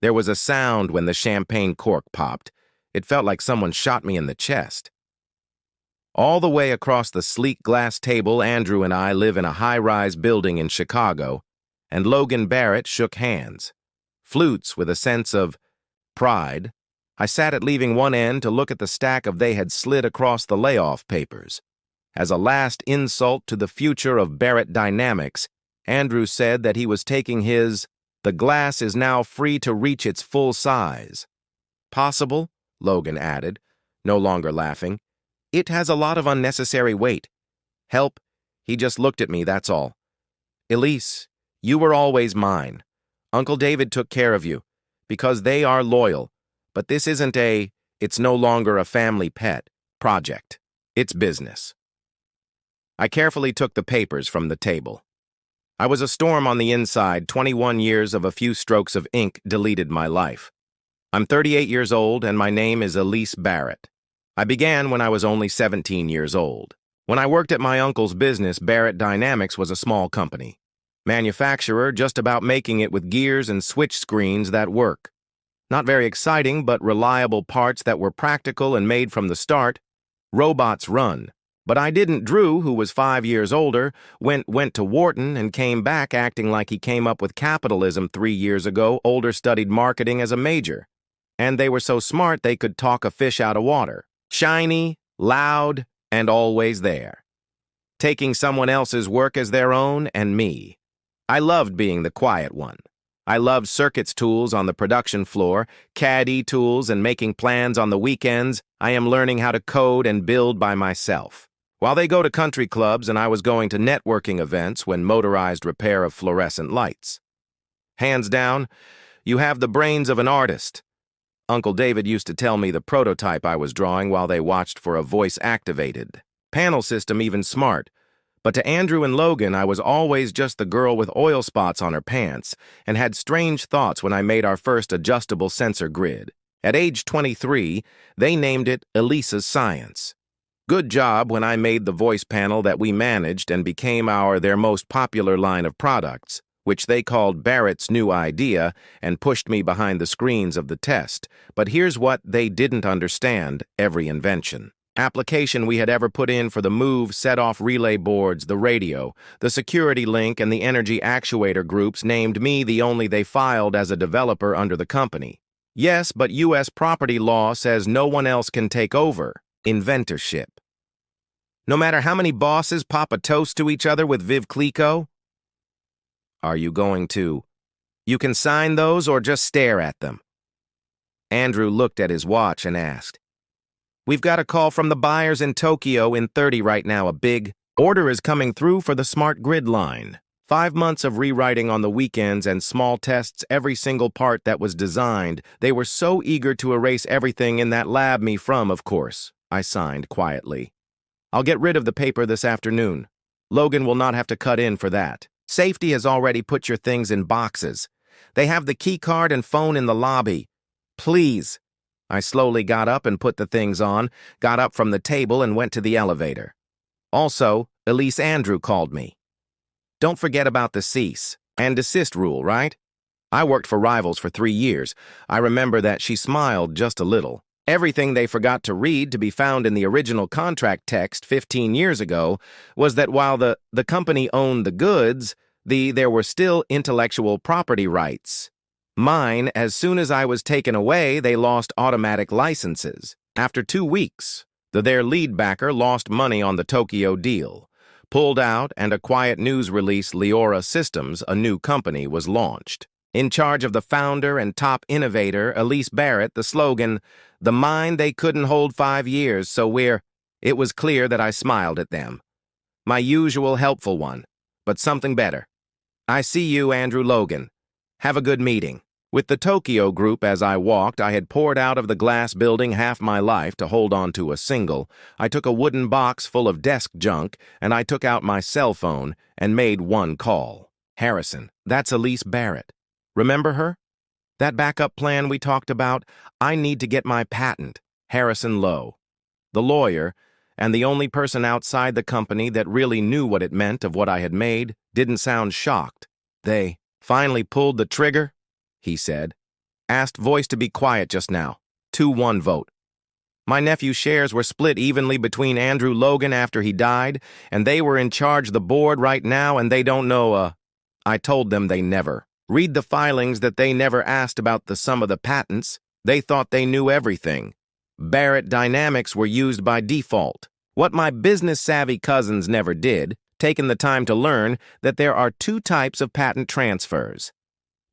There was a sound when the champagne cork popped. It felt like someone shot me in the chest. All the way across the sleek glass table, Andrew and I live in a high-rise building in Chicago, and Logan Barrett shook hands. Flutes with a sense of pride. I sat at leaving one end to look at the stack of they had slid across the layoff papers. As a last insult to the future of Barrett Dynamics, Andrew said that he was taking the glass is now free to reach its full size. Possible, Logan added, no longer laughing. It has a lot of unnecessary weight. Help, he just looked at me, that's all. Elise, you were always mine. Uncle David took care of you, because they are loyal. But this isn't it's no longer a family pet project. It's business. I carefully took the papers from the table. I was a storm on the inside. 21 years of a few strokes of ink deleted my life. I'm 38 years old, and my name is Elise Barrett. I began when I was only 17 years old. When I worked at my uncle's business, Barrett Dynamics was a small company. Manufacturer just about making it with gears and switch screens that work. Not very exciting, but reliable parts that were practical and made from the start. Robots run. But I didn't. Drew, who was 5 years older, went to Wharton and came back acting like he came up with capitalism 3 years ago. Older studied marketing as a major. And they were so smart they could talk a fish out of water. Shiny, loud, and always there. Taking someone else's work as their own and me. I loved being the quiet one. I loved circuits tools on the production floor, CAD tools, and making plans on the weekends. I am learning how to code and build by myself. While they go to country clubs and I was going to networking events when motorized repair of fluorescent lights. Hands down, you have the brains of an artist. Uncle David used to tell me the prototype I was drawing while they watched for a voice-activated panel system, even smart. But to Andrew and Logan, I was always just the girl with oil spots on her pants and had strange thoughts when I made our first adjustable sensor grid. At age 23, they named it Elisa's Science. Good job when I made the voice panel that we managed and became their most popular line of products, which they called Barrett's New Idea, and pushed me behind the screens of the test. But here's what they didn't understand: every invention. Application we had ever put in for the move, set-off relay boards, the radio, the security link, and the energy actuator groups named me the only they filed as a developer under the company. Yes, but U.S. property law says no one else can take over. Inventorship. No matter how many bosses pop a toast to each other with Viv Clico. Are you going to? You can sign those or just stare at them. Andrew looked at his watch and asked, We've got a call from the buyers in Tokyo in 30 right now. A big order is coming through for the smart grid line. 5 months of rewriting on the weekends and small tests every single part that was designed. They were so eager to erase everything in that lab me from, of course. I signed quietly. I'll get rid of the paper this afternoon. Logan will not have to cut in for that. Safety has already put your things in boxes. They have the key card and phone in the lobby. Please. I slowly got up and put the things on, got up from the table and went to the elevator. Also, Elise, Andrew called me. Don't forget about the cease and desist rule, right? I worked for Rivals for 3 years. I remember that. She smiled just a little. Everything they forgot to read, to be found in the original contract text 15 years ago, was that while the company owned the goods, there were still intellectual property rights. Mine, as soon as I was taken away, they lost automatic licenses. After 2 weeks, their lead backer lost money on the Tokyo deal, pulled out, and a quiet news release, Leora Systems, a new company, was launched. In charge of the founder and top innovator, Elise Barrett, the slogan, the mind they couldn't hold 5 years, so it was clear that I smiled at them. My usual helpful one, but something better. I see you, Andrew. Logan. Have a good meeting. With the Tokyo group, as I walked, I had poured out of the glass building half my life to hold on to a single. I took a wooden box full of desk junk, and I took out my cell phone and made one call. Harrison, that's Elise Barrett. Remember her? That backup plan we talked about? I need to get my patent. Harrison Lowe. The lawyer, and the only person outside the company that really knew what it meant of what I had made, didn't sound shocked. They finally pulled the trigger, he said. Asked voice to be quiet just now. 2-1 vote. My nephew's shares were split evenly between Andrew Logan after he died, and they were in charge of the board right now, and they don't know, I told them they never. Read the filings that they never asked about the sum of the patents. They thought they knew everything. Barrett Dynamics were used by default. What my business-savvy cousins never did, taken the time to learn that there are 2 types of patent transfers.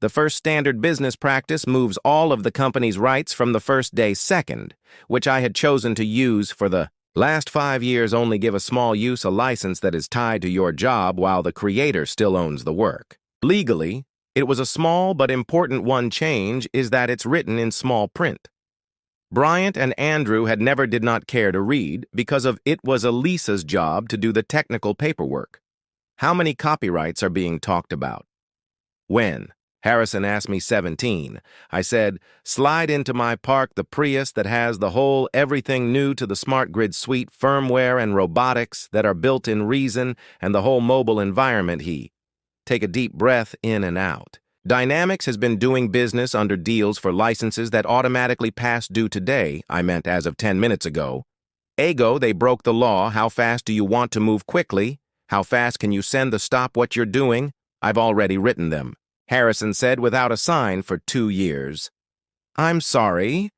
The first standard business practice moves all of the company's rights from the first day second, which I had chosen to use for the last 5 years. Only give a small use a license that is tied to your job while the creator still owns the work. Legally, it was a small but important one. Change is that it's written in small print. Bryant and Andrew had never did not care to read because of it was Elisa's job to do the technical paperwork. How many copyrights are being talked about? When? Harrison asked me 17. I said, slide into my park the Prius that has the whole everything new to the smart grid suite, firmware and robotics that are built in reason and the whole mobile environment. Take a deep breath in and out. Dynamics has been doing business under deals for licenses that automatically pass due today, I meant as of 10 minutes ago. Ego, they broke the law. How fast do you want to move quickly? How fast can you send the stop what you're doing? I've already written them. Harrison said without a sign for 2 years. I'm sorry.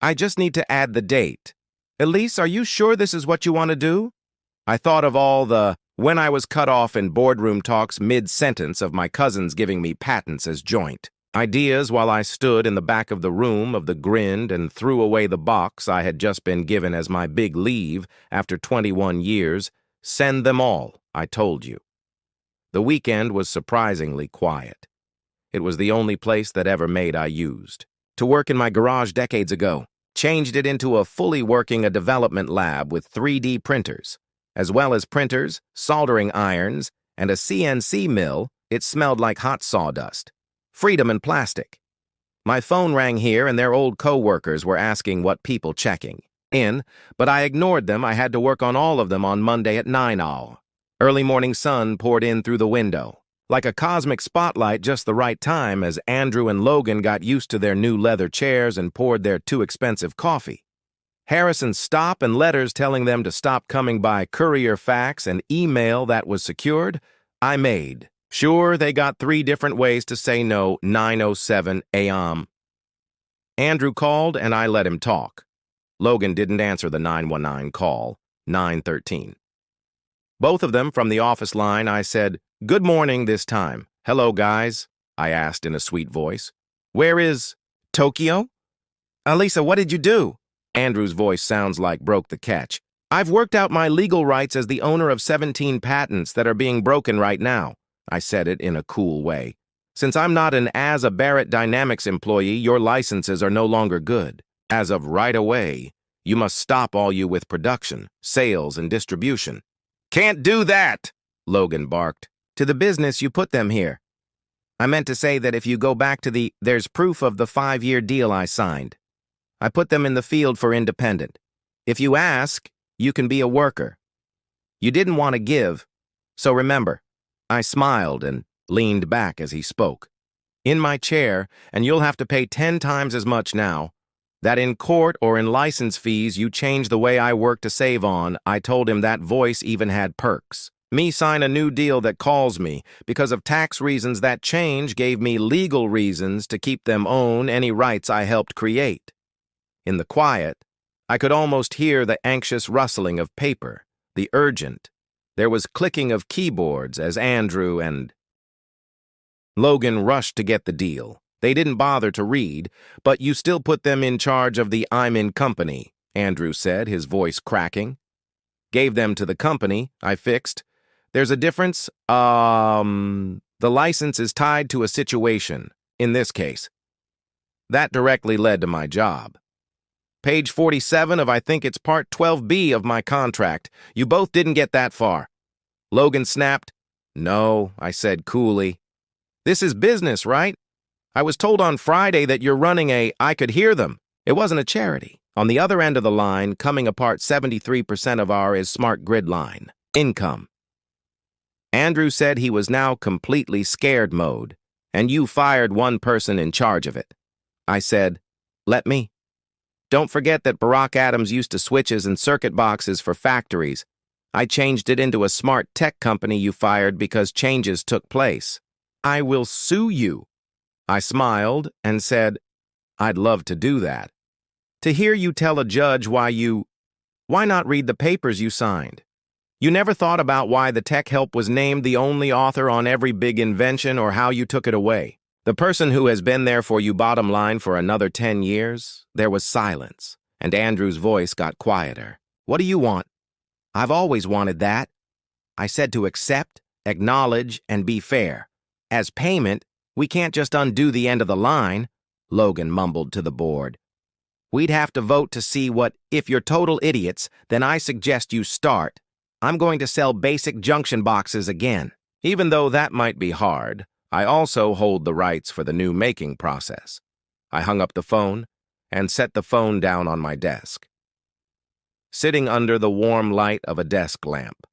I just need to add the date. Elise, are you sure this is what you want to do? I thought of all the when I was cut off in boardroom talks mid-sentence of my cousins giving me patents as joint ideas while I stood in the back of the room of the grinned and threw away the box I had just been given as my big leave after 21 years. Send them all, I told you. The weekend was surprisingly quiet. It was the only place that ever made I used. To work in my garage decades ago, changed it into a fully working development lab with 3D printers. As well as printers, soldering irons, and a CNC mill, it smelled like hot sawdust. Freedom and plastic. My phone rang here and their old co-workers were asking what people checking in, but I ignored them. I had to work on all of them on Monday at 9 all. Early morning sun poured in through the window. Like a cosmic spotlight, just the right time as Andrew and Logan got used to their new leather chairs and poured their too expensive coffee. Harrison's stop and letters telling them to stop coming by courier fax and email that was secured, I made. Sure, they got 3 different ways to say no. 9:07 a.m. Andrew called and I let him talk. Logan didn't answer the 919 call. 9:13. Both of them from the office line. I said, good morning this time. Hello, guys, I asked in a sweet voice. Where is Tokyo? Elisa, what did you do? Andrew's voice sounds like broke the catch. I've worked out my legal rights as the owner of 17 patents that are being broken right now. I said it in a cool way. Since I'm not an as a Barrett Dynamics employee, your licenses are no longer good. As of right away, you must stop all you with production, sales, and distribution. Can't do that, Logan barked. To the business you put them here. I meant to say that if you go back to there's proof of the 5-year deal I signed. I put them in the field for independent. If you ask, you can be a worker. You didn't want to give, so remember. I smiled and leaned back as he spoke. In my chair, and you'll have to pay 10 times as much now. That in court or in license fees you change the way I work to save on. I told him that voice even had perks. Me sign a new deal that calls me. Because of tax reasons, that change gave me legal reasons to keep them own any rights I helped create. In the quiet, I could almost hear the anxious rustling of paper, the urgent. There was clicking of keyboards as Andrew and Logan rushed to get the deal. They didn't bother to read, but you still put them in charge of the I'm in company, Andrew said, his voice cracking. Gave them to the company, I fixed. There's a difference. The license is tied to a situation, in this case. That directly led to my job. Page 47 of I think it's part 12B of my contract. You both didn't get that far. Logan snapped. No, I said coolly. This is business, right? I was told on Friday that you're running I could hear them. It wasn't a charity. On the other end of the line, coming apart 73% of our is smart grid line. Income. Andrew said he was now completely scared mode, and you fired one person in charge of it. I said, "Let me." Don't forget that Barack Adams used to switches and circuit boxes for factories. I changed it into a smart tech company you fired because changes took place. I will sue you. I smiled and said, I'd love to do that. To hear you tell a judge why not read the papers you signed? You never thought about why the tech help was named the only author on every big invention or how you took it away. The person who has been there for you bottom line for another 10 years? There was silence, and Andrew's voice got quieter. What do you want? I've always wanted that. I said to accept, acknowledge, and be fair. As payment, we can't just undo the end of the line, Logan mumbled to the board. We'd have to vote to see what, if you're total idiots, then I suggest you start. I'm going to sell basic junction boxes again. Even though that might be hard, I also hold the rights for the new making process. I hung up the phone and set the phone down on my desk. Sitting under the warm light of a desk lamp,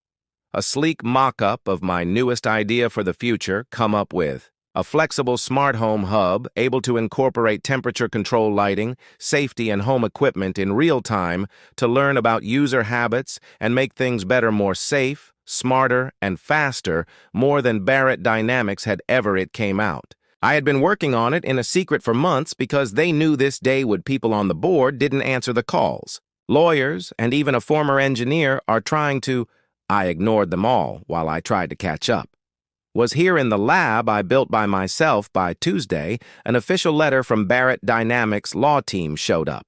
a sleek mock-up of my newest idea for the future, come up with a flexible smart home hub able to incorporate temperature control lighting, safety, and home equipment in real time to learn about user habits and make things better, more safe, smarter, and faster, more than Barrett Dynamics had ever it came out. I had been working on it in a secret for months because they knew this day would. People on the board didn't answer the calls. Lawyers and even a former engineer are trying to. I ignored them all while I tried to catch up. Was here in the lab I built by myself. By Tuesday, an official letter from Barrett Dynamics' law team showed up,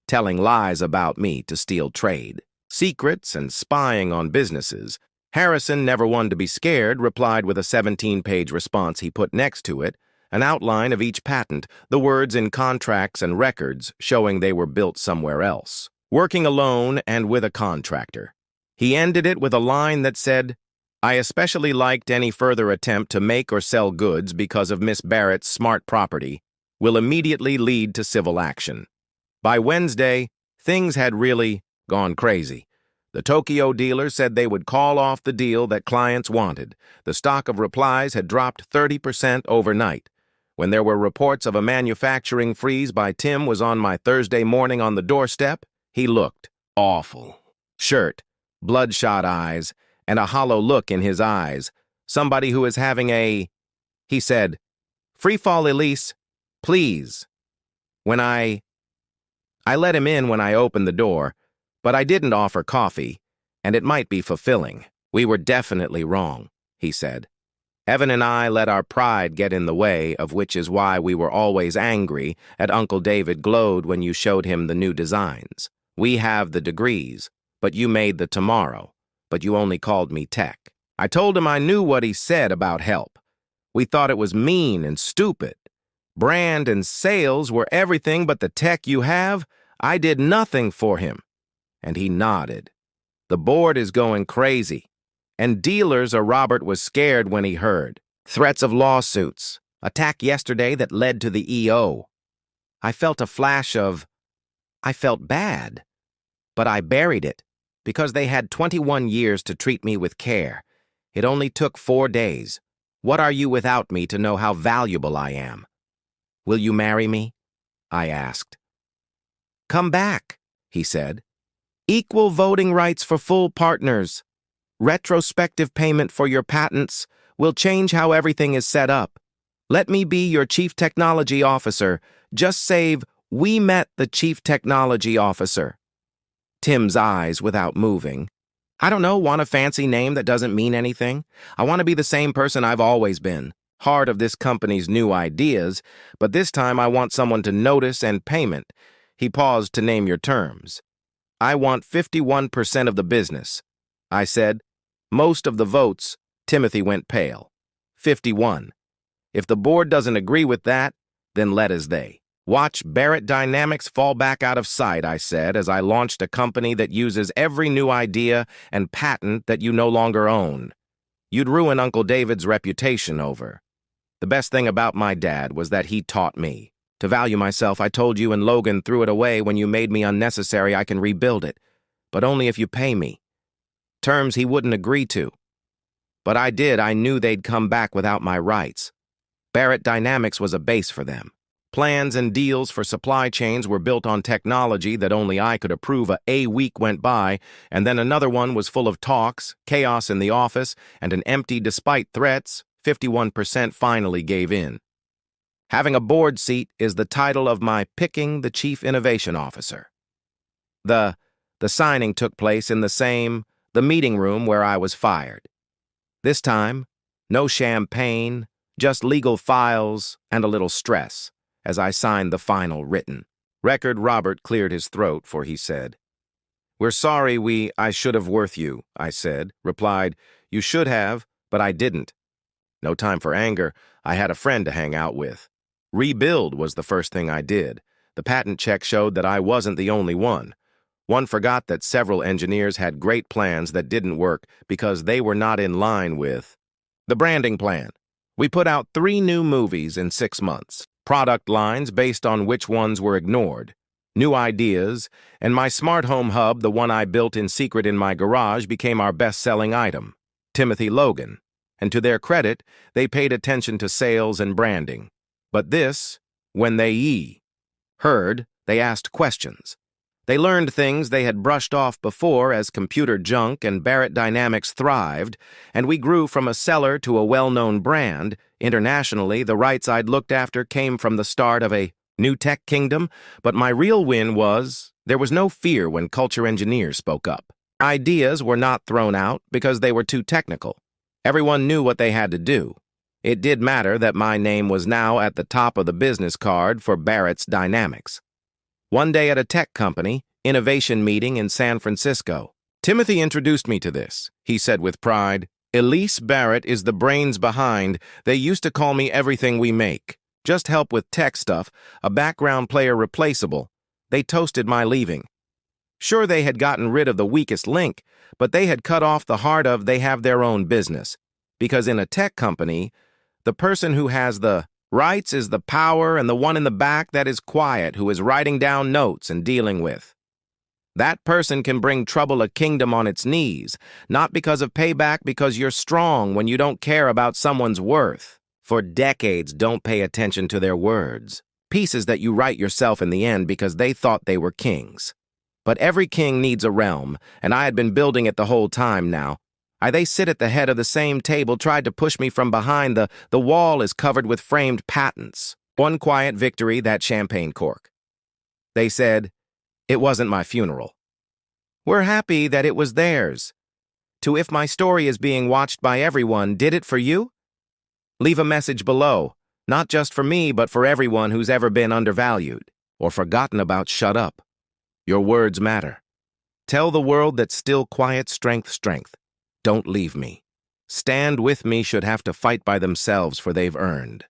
telling lies about me to steal trade secrets and spying on businesses. Harrison, never one to be scared, replied with a 17-page response he put next to it, an outline of each patent, the words in contracts and records showing they were built somewhere else, working alone and with a contractor. He ended it with a line that said, I especially liked any further attempt to make or sell goods because of Miss Barrett's smart property will immediately lead to civil action. By Wednesday, things had really gone crazy. The Tokyo dealer said they would call off the deal that clients wanted. The stock of replies had dropped 30% overnight. When there were reports of a manufacturing freeze by Tim was on my Thursday morning on the doorstep, he looked awful. Shirt, bloodshot eyes, and a hollow look in his eyes. Somebody who is having a... He said, "Free fall, Elise, please." When I let him in when I opened the door, but I didn't offer coffee, and it might be fulfilling. We were definitely wrong, he said. Evan and I let our pride get in the way, of which is why we were always angry at Uncle David glowed when you showed him the new designs. We have the degrees, but you made the tomorrow. But you only called me tech. I told him I knew what he said about help. We thought it was mean and stupid. Brand and sales were everything but the tech you have. I did nothing for him. And he nodded. The board is going crazy. And dealers or Robert was scared when he heard. Threats of lawsuits. Attack yesterday that led to the EO. I felt a flash of... I felt bad. But I buried it. Because they had 21 years to treat me with care. It only took 4 days. What are you without me to know how valuable I am? Will you marry me? I asked. Come back, he said. Equal voting rights for full partners. Retrospective payment for your patents will change how everything is set up. Let me be your chief technology officer. Just save, we met the chief technology officer. Tim's eyes without moving. I don't know, want a fancy name that doesn't mean anything? I want to be the same person I've always been, heart of this company's new ideas, but this time I want someone to notice and payment. He paused to name your terms. I want 51% of the business. I said, most of the votes. Timothy went pale. 51. If the board doesn't agree with that, then let as they. Watch Barrett Dynamics fall back out of sight, I said, as I launched a company that uses every new idea and patent that you no longer own. You'd ruin Uncle David's reputation over. The best thing about my dad was that he taught me. To value myself, I told you, and Logan threw it away when you made me unnecessary. I can rebuild it, but only if you pay me. Terms he wouldn't agree to. But I did. I knew they'd come back without my rights. Barrett Dynamics was a base for them. Plans and deals for supply chains were built on technology that only I could approve. A week went by, and then another one was full of talks, chaos in the office, and an empty despite threats. 51% finally gave in. Having a board seat is the title of my picking the chief innovation officer. The signing took place in the meeting room where I was fired. This time, no champagne, just legal files and a little stress as I signed the final written record. Robert cleared his throat, for he said, "We're sorry I should have worth you," I said, replied, "You should have, but I didn't." No time for anger. I had a friend to hang out with. Rebuild was the first thing I did. The patent check showed that I wasn't the only one. One forgot that several engineers had great plans that didn't work because they were not in line with the branding plan. We put out 3 new movies in 6 months, product lines based on which ones were ignored, new ideas, and my smart home hub, the one I built in secret in my garage, became our best-selling item, Timothy Logan. And to their credit, they paid attention to sales and branding. But this, when they heard, they asked questions. They learned things they had brushed off before as computer junk and Barrett Dynamics thrived, and we grew from a seller to a well-known brand. Internationally, the rights I'd looked after came from the start of a new tech kingdom, but my real win was there was no fear when culture engineers spoke up. Ideas were not thrown out because they were too technical. Everyone knew what they had to do. It did matter that my name was now at the top of the business card for Barrett's Dynamics. One day at a tech company, innovation meeting in San Francisco, Timothy introduced me to this. He said with pride, "Elise Barrett is the brains behind. They used to call me everything we make. Just help with tech stuff, a background player replaceable. They toasted my leaving. Sure, they had gotten rid of the weakest link, but they had cut off the heart of they have their own business. Because in a tech company, the person who has the rights is the power, and the one in the back that is quiet, who is writing down notes and dealing with. That person can bring trouble a kingdom on its knees, not because of payback, because you're strong when you don't care about someone's worth. For decades, don't pay attention to their words. Pieces that you write yourself in the end because they thought they were kings. But every king needs a realm, and I had been building it the whole time now. They sit at the head of the same table, tried to push me from behind. The wall is covered with framed patents. One quiet victory, that champagne cork. They said, it wasn't my funeral. We're happy that it was theirs. To if my story is being watched by everyone, did it for you? Leave a message below, not just for me, but for everyone who's ever been undervalued or forgotten about. Shut up. Your words matter. Tell the world that still quiet strength. Don't leave me. Stand with me should have to fight by themselves, for they've earned.